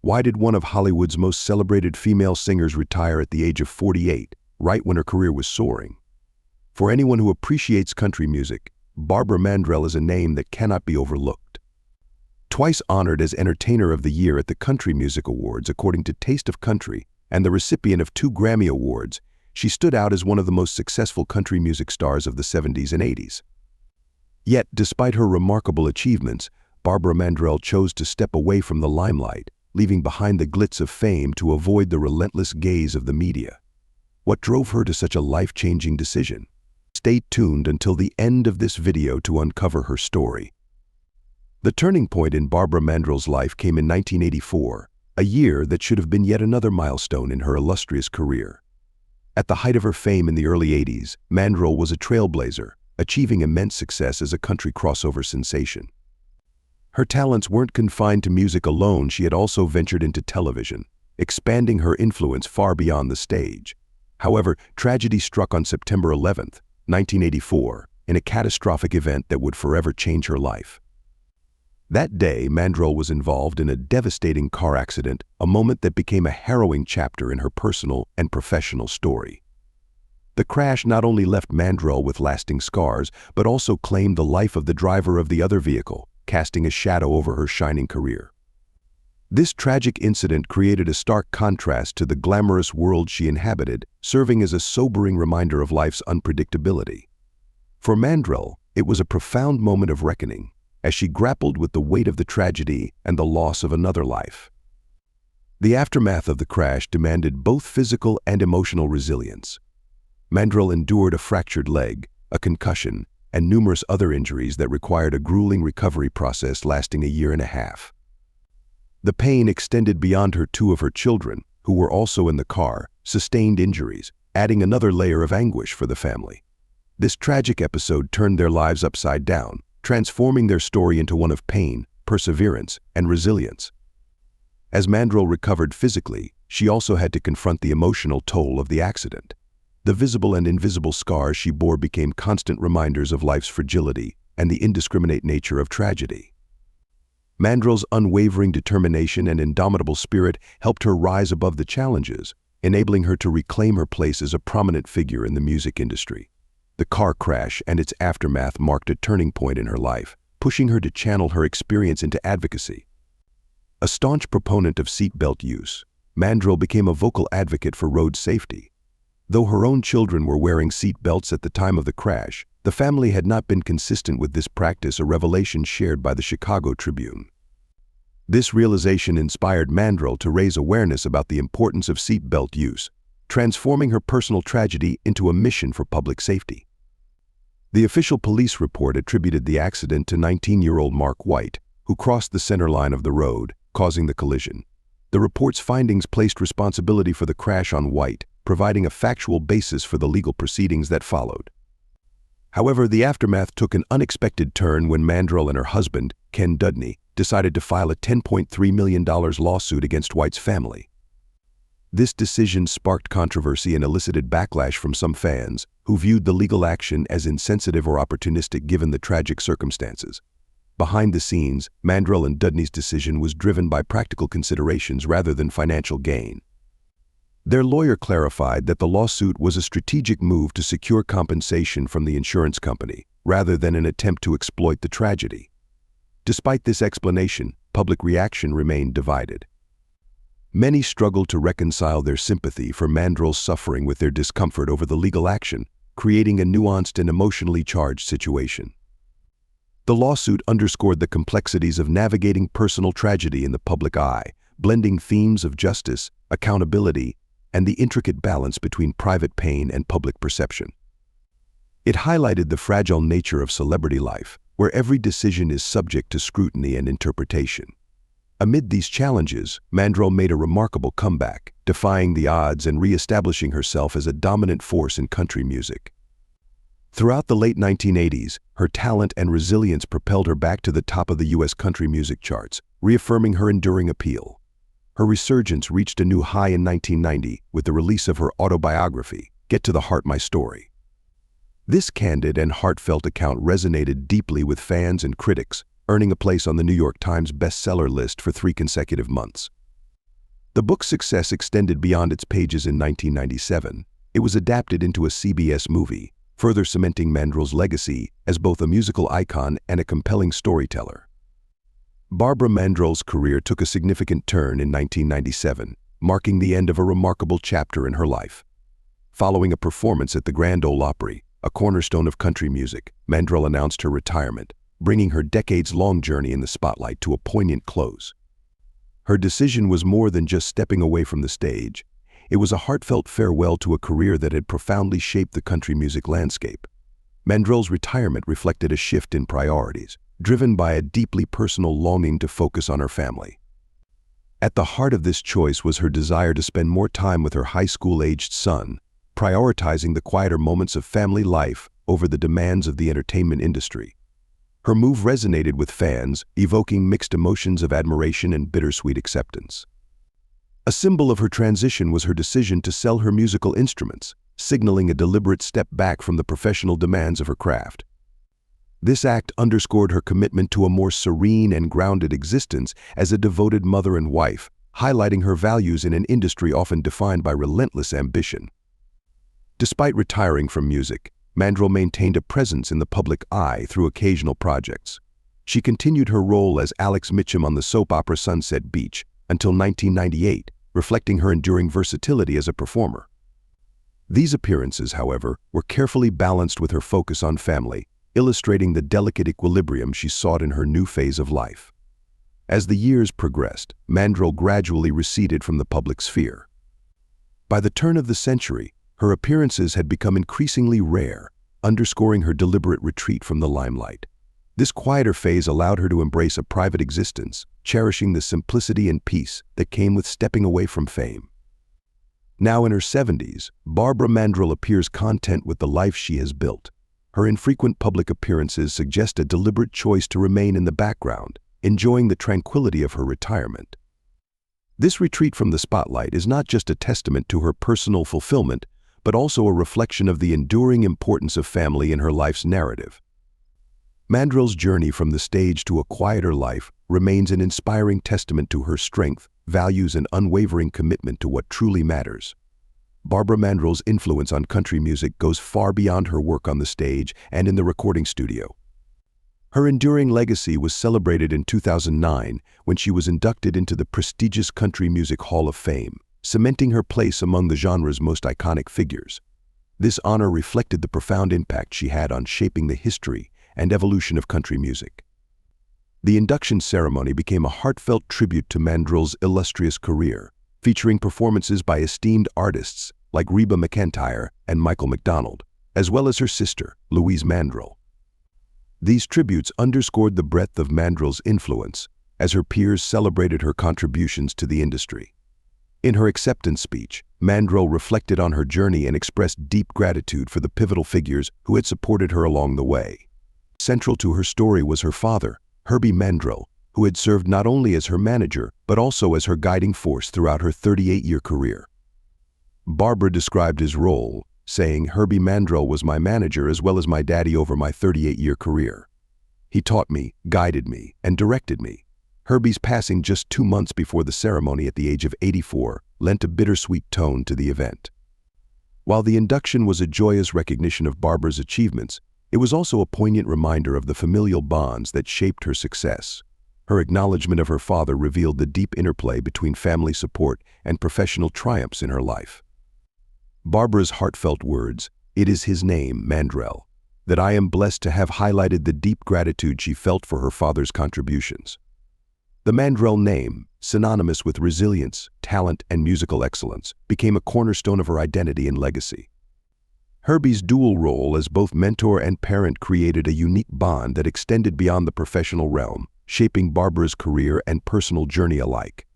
Why did one of Hollywood's most celebrated female singers retire at the age of 48, right when her career was soaring? For anyone who appreciates country music, Barbara Mandrell is a name that cannot be overlooked. Twice honored as Entertainer of the Year at the Country Music Awards according to Taste of Country, and the recipient of 2 Grammy Awards, she stood out as one of the most successful country music stars of the 70s and 80s. Yet, despite her remarkable achievements, Barbara Mandrell chose to step away from the limelight, leaving behind the glitz of fame to avoid the relentless gaze of the media. What drove her to such a life-changing decision? Stay tuned until the end of this video to uncover her story. The turning point in Barbara Mandrell's life came in 1984, a year that should have been yet another milestone in her illustrious career. At the height of her fame in the early 80s, Mandrell was a trailblazer, achieving immense success as a country crossover sensation. Her talents weren't confined to music alone. She had also ventured into television, expanding her influence far beyond the stage. However, tragedy struck on September 11, 1984, in a catastrophic event that would forever change her life. That day, Mandrell was involved in a devastating car accident, a moment that became a harrowing chapter in her personal and professional story. The crash not only left Mandrell with lasting scars, but also claimed the life of the driver of the other vehicle, casting a shadow over her shining career. This tragic incident created a stark contrast to the glamorous world she inhabited, serving as a sobering reminder of life's unpredictability. For Mandrell, it was a profound moment of reckoning, as she grappled with the weight of the tragedy and the loss of another life. The aftermath of the crash demanded both physical and emotional resilience. Mandrell endured a fractured leg, a concussion, and numerous other injuries that required a grueling recovery process lasting a year and a half. The pain extended beyond her. 2 of her children, who were also in the car, sustained injuries, adding another layer of anguish for the family. This tragic episode turned their lives upside down, transforming their story into one of pain, perseverance, and resilience. As Mandrell recovered physically, she also had to confront the emotional toll of the accident. The visible and invisible scars she bore became constant reminders of life's fragility and the indiscriminate nature of tragedy. Mandrell's unwavering determination and indomitable spirit helped her rise above the challenges, enabling her to reclaim her place as a prominent figure in the music industry. The car crash and its aftermath marked a turning point in her life, pushing her to channel her experience into advocacy. A staunch proponent of seatbelt use, Mandrell became a vocal advocate for road safety. Though her own children were wearing seat belts at the time of the crash, the family had not been consistent with this practice, a revelation shared by the Chicago Tribune. This realization inspired Mandrell to raise awareness about the importance of seat belt use, transforming her personal tragedy into a mission for public safety. The official police report attributed the accident to 19-year-old Mark White, who crossed the center line of the road, causing the collision. The report's findings placed responsibility for the crash on White, providing a factual basis for the legal proceedings that followed. However, the aftermath took an unexpected turn when Mandrell and her husband, Ken Dudney, decided to file a $10.3 million lawsuit against White's family. This decision sparked controversy and elicited backlash from some fans, who viewed the legal action as insensitive or opportunistic given the tragic circumstances. Behind the scenes, Mandrell and Dudney's decision was driven by practical considerations rather than financial gain. Their lawyer clarified that the lawsuit was a strategic move to secure compensation from the insurance company, rather than an attempt to exploit the tragedy. Despite this explanation, public reaction remained divided. Many struggled to reconcile their sympathy for Mandrell's suffering with their discomfort over the legal action, creating a nuanced and emotionally charged situation. The lawsuit underscored the complexities of navigating personal tragedy in the public eye, blending themes of justice, accountability, and the intricate balance between private pain and public perception. It highlighted the fragile nature of celebrity life, where every decision is subject to scrutiny and interpretation. Amid these challenges, Mandrell made a remarkable comeback, defying the odds and re-establishing herself as a dominant force in country music. Throughout the late 1980s, her talent and resilience propelled her back to the top of the U.S. country music charts, reaffirming her enduring appeal. Her resurgence reached a new high in 1990 with the release of her autobiography, Get to the Heart My Story. This candid and heartfelt account resonated deeply with fans and critics, earning a place on the New York Times bestseller list for 3 consecutive months. The book's success extended beyond its pages in 1997. It was adapted into a CBS movie, further cementing Mandrell's legacy as both a musical icon and a compelling storyteller. Barbara Mandrell's career took a significant turn in 1997, marking the end of a remarkable chapter in her life. Following a performance at the Grand Ole Opry, a cornerstone of country music, Mandrell announced her retirement, bringing her decades-long journey in the spotlight to a poignant close. Her decision was more than just stepping away from the stage. It was a heartfelt farewell to a career that had profoundly shaped the country music landscape. Mandrell's retirement reflected a shift in priorities, driven by a deeply personal longing to focus on her family. At the heart of this choice was her desire to spend more time with her high school-aged son, prioritizing the quieter moments of family life over the demands of the entertainment industry. Her move resonated with fans, evoking mixed emotions of admiration and bittersweet acceptance. A symbol of her transition was her decision to sell her musical instruments, signaling a deliberate step back from the professional demands of her craft. This act underscored her commitment to a more serene and grounded existence as a devoted mother and wife, highlighting her values in an industry often defined by relentless ambition. Despite retiring from music, Mandrell maintained a presence in the public eye through occasional projects. She continued her role as Alex Mitchum on the soap opera Sunset Beach until 1998, reflecting her enduring versatility as a performer. These appearances, however, were carefully balanced with her focus on family, illustrating the delicate equilibrium she sought in her new phase of life. As the years progressed, Mandrell gradually receded from the public sphere. By the turn of the century, her appearances had become increasingly rare, underscoring her deliberate retreat from the limelight. This quieter phase allowed her to embrace a private existence, cherishing the simplicity and peace that came with stepping away from fame. Now in her 70s, Barbara Mandrell appears content with the life she has built. Her infrequent public appearances suggest a deliberate choice to remain in the background, enjoying the tranquility of her retirement. This retreat from the spotlight is not just a testament to her personal fulfillment, but also a reflection of the enduring importance of family in her life's narrative. Mandrell's journey from the stage to a quieter life remains an inspiring testament to her strength, values, and unwavering commitment to what truly matters. Barbara Mandrell's influence on country music goes far beyond her work on the stage and in the recording studio. Her enduring legacy was celebrated in 2009 when she was inducted into the prestigious Country Music Hall of Fame, cementing her place among the genre's most iconic figures. This honor reflected the profound impact she had on shaping the history and evolution of country music. The induction ceremony became a heartfelt tribute to Mandrell's illustrious career, featuring performances by esteemed artists like Reba McEntire and Michael McDonald, as well as her sister, Louise Mandrell. These tributes underscored the breadth of Mandrell's influence as her peers celebrated her contributions to the industry. In her acceptance speech, Mandrell reflected on her journey and expressed deep gratitude for the pivotal figures who had supported her along the way. Central to her story was her father, Herbie Mandrell, who had served not only as her manager but also as her guiding force throughout her 38-year career. Barbara described his role, saying, "Herbie Mandrell was my manager as well as my daddy over my 38-year career. He taught me, guided me, and directed me." Herbie's passing just 2 months before the ceremony at the age of 84 lent a bittersweet tone to the event. While the induction was a joyous recognition of Barbara's achievements, it was also a poignant reminder of the familial bonds that shaped her success. Her acknowledgement of her father revealed the deep interplay between family support and professional triumphs in her life. Barbara's heartfelt words, "It is his name, Mandrell, that I am blessed to have," highlighted the deep gratitude she felt for her father's contributions. The Mandrell name, synonymous with resilience, talent, and musical excellence, became a cornerstone of her identity and legacy. Herbie's dual role as both mentor and parent created a unique bond that extended beyond the professional realm, shaping Barbara's career and personal journey alike.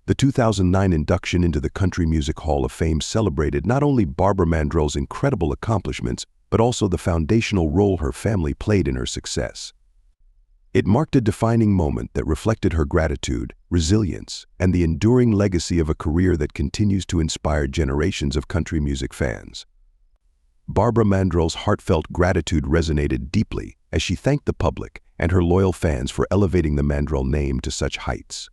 The 2009 induction into the Country Music Hall of Fame celebrated not only Barbara Mandrell's incredible accomplishments, but also the foundational role her family played in her success. It marked a defining moment that reflected her gratitude, resilience, and the enduring legacy of a career that continues to inspire generations of country music fans. Barbara Mandrell's heartfelt gratitude resonated deeply as she thanked the public and her loyal fans for elevating the Mandrell name to such heights.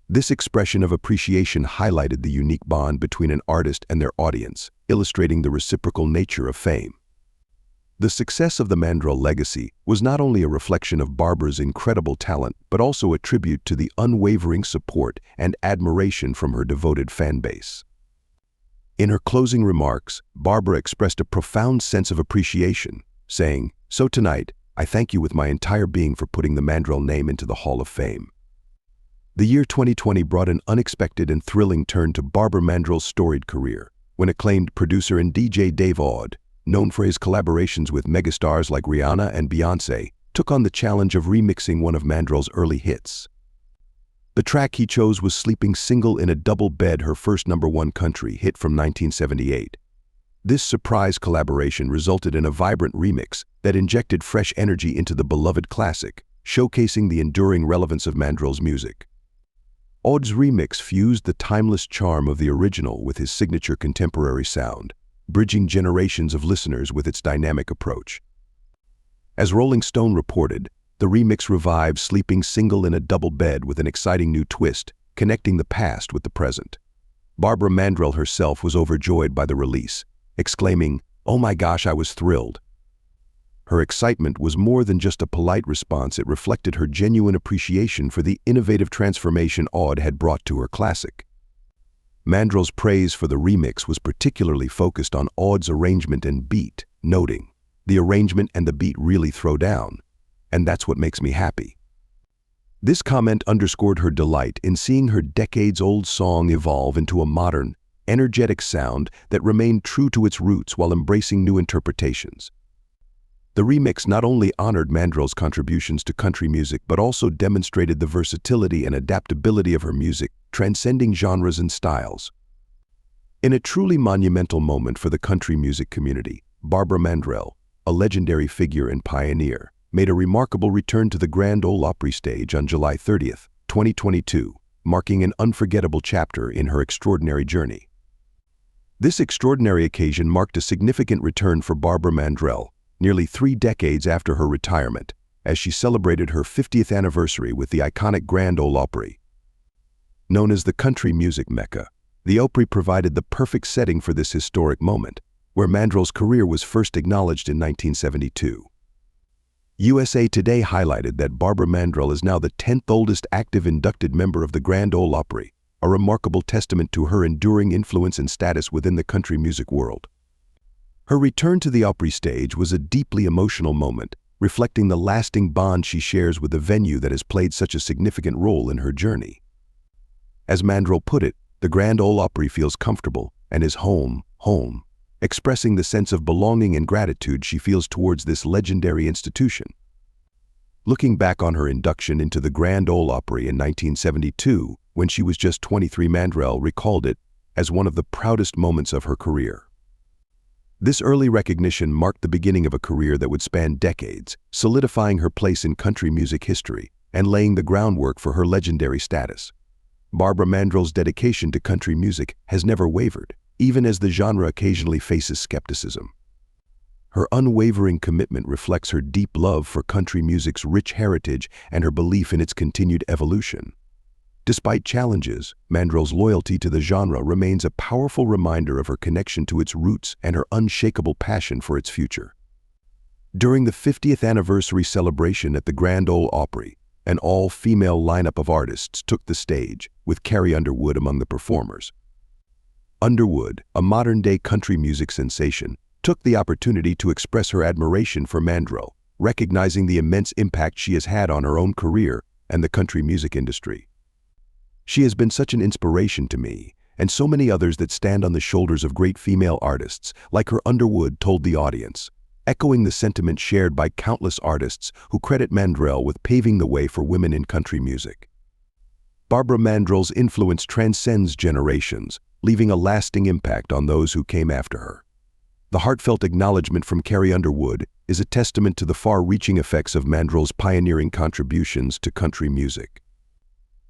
This expression of appreciation highlighted the unique bond between an artist and their audience, illustrating the reciprocal nature of fame. The success of the Mandrell legacy was not only a reflection of Barbara's incredible talent, but also a tribute to the unwavering support and admiration from her devoted fan base. In her closing remarks, Barbara expressed a profound sense of appreciation, saying, "So tonight, I thank you with my entire being for putting the Mandrell name into the Hall of Fame." The year 2020 brought an unexpected and thrilling turn to Barbara Mandrell's storied career, when acclaimed producer and DJ Dave Aud, known for his collaborations with megastars like Rihanna and Beyoncé, took on the challenge of remixing one of Mandrell's early hits. The track he chose was Sleeping Single in a Double Bed, her first #1 country hit from 1978. This surprise collaboration resulted in a vibrant remix that injected fresh energy into the beloved classic, showcasing the enduring relevance of Mandrell's music. Aud's remix fused the timeless charm of the original with his signature contemporary sound, bridging generations of listeners with its dynamic approach. As Rolling Stone reported, the remix revived Sleeping Single in a Double Bed with an exciting new twist, connecting the past with the present. Barbara Mandrell herself was overjoyed by the release, exclaiming, "Oh my gosh, I was thrilled." Her excitement was more than just a polite response. It reflected her genuine appreciation for the innovative transformation Aud had brought to her classic. Mandrell's praise for the remix was particularly focused on Aud's arrangement and beat, noting, "The arrangement and the beat really throw down, and that's what makes me happy." This comment underscored her delight in seeing her decades-old song evolve into a modern, energetic sound that remained true to its roots while embracing new interpretations. The remix not only honored Mandrell's contributions to country music but also demonstrated the versatility and adaptability of her music, transcending genres and styles. In a truly monumental moment for the country music community, Barbara Mandrell, a legendary figure and pioneer, made a remarkable return to the Grand Ole Opry stage on July 30, 2022, marking an unforgettable chapter in her extraordinary journey. This extraordinary occasion marked a significant return for Barbara Mandrell, nearly 3 decades after her retirement, as she celebrated her 50th anniversary with the iconic Grand Ole Opry. Known as the country music Mecca, the Opry provided the perfect setting for this historic moment, where Mandrell's career was first acknowledged in 1972. USA Today highlighted that Barbara Mandrell is now the 10th oldest active inducted member of the Grand Ole Opry, a remarkable testament to her enduring influence and status within the country music world. Her return to the Opry stage was a deeply emotional moment, reflecting the lasting bond she shares with the venue that has played such a significant role in her journey. As Mandrell put it, the Grand Ole Opry feels comfortable and is home, expressing the sense of belonging and gratitude she feels towards this legendary institution. Looking back on her induction into the Grand Ole Opry in 1972, when she was just 23, Mandrell recalled it as one of the proudest moments of her career. This early recognition marked the beginning of a career that would span decades, solidifying her place in country music history and laying the groundwork for her legendary status. Barbara Mandrell's dedication to country music has never wavered, even as the genre occasionally faces skepticism. Her unwavering commitment reflects her deep love for country music's rich heritage and her belief in its continued evolution. Despite challenges, Mandrell's loyalty to the genre remains a powerful reminder of her connection to its roots and her unshakable passion for its future. During the 50th anniversary celebration at the Grand Ole Opry, an all-female lineup of artists took the stage, with Carrie Underwood among the performers. Underwood, a modern-day country music sensation, took the opportunity to express her admiration for Mandrell, recognizing the immense impact she has had on her own career and the country music industry. "She has been such an inspiration to me, and so many others that stand on the shoulders of great female artists, like her," Underwood told the audience, echoing the sentiment shared by countless artists who credit Mandrell with paving the way for women in country music. Barbara Mandrell's influence transcends generations, leaving a lasting impact on those who came after her. The heartfelt acknowledgement from Carrie Underwood is a testament to the far-reaching effects of Mandrell's pioneering contributions to country music.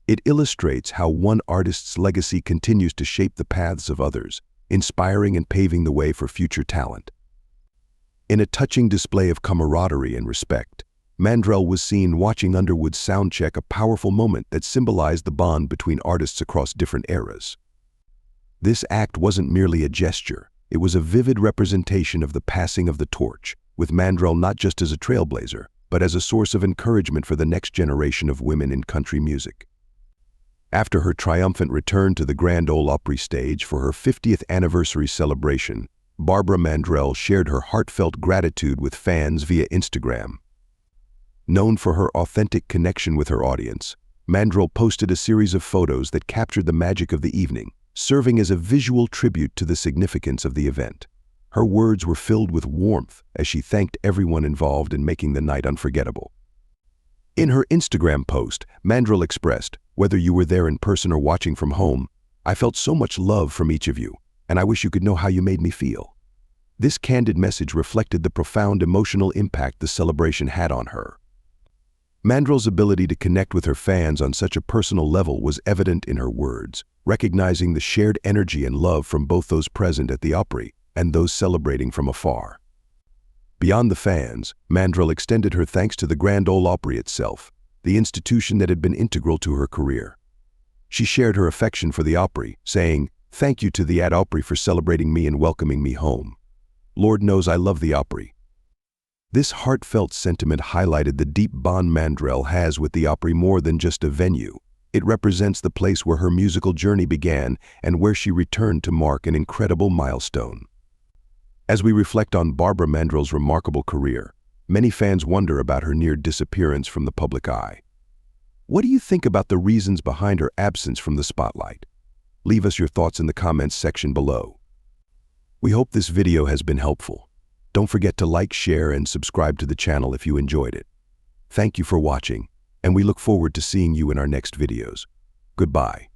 It illustrates how one artist's legacy continues to shape the paths of others, inspiring and paving the way for future talent. In a touching display of camaraderie and respect, Mandrell was seen watching Underwood's soundcheck, a powerful moment that symbolized the bond between artists across different eras. This act wasn't merely a gesture, it was a vivid representation of the passing of the torch, with Mandrell not just as a trailblazer, but as a source of encouragement for the next generation of women in country music. After her triumphant return to the Grand Ole Opry stage for her 50th anniversary celebration, Barbara Mandrell shared her heartfelt gratitude with fans via Instagram. Known for her authentic connection with her audience, Mandrell posted a series of photos that captured the magic of the evening, serving as a visual tribute to the significance of the event. Her words were filled with warmth as she thanked everyone involved in making the night unforgettable. In her Instagram post, Mandrell expressed, "Whether you were there in person or watching from home, I felt so much love from each of you, and I wish you could know how you made me feel." This candid message reflected the profound emotional impact the celebration had on her. Mandrell's ability to connect with her fans on such a personal level was evident in her words, recognizing the shared energy and love from both those present at the Opry and those celebrating from afar. Beyond the fans, Mandrell extended her thanks to the Grand Ole Opry itself, the institution that had been integral to her career. She shared her affection for the Opry, saying, "Thank you to the Opry for celebrating me and welcoming me home. Lord knows I love the Opry." This heartfelt sentiment highlighted the deep bond Mandrell has with the Opry more than just a venue. It represents the place where her musical journey began and where she returned to mark an incredible milestone. As we reflect on Barbara Mandrell's remarkable career, many fans wonder about her near disappearance from the public eye. What do you think about the reasons behind her absence from the spotlight? Leave us your thoughts in the comments section below. We hope this video has been helpful. Don't forget to like, share, and subscribe to the channel if you enjoyed it. Thank you for watching, and we look forward to seeing you in our next videos. Goodbye.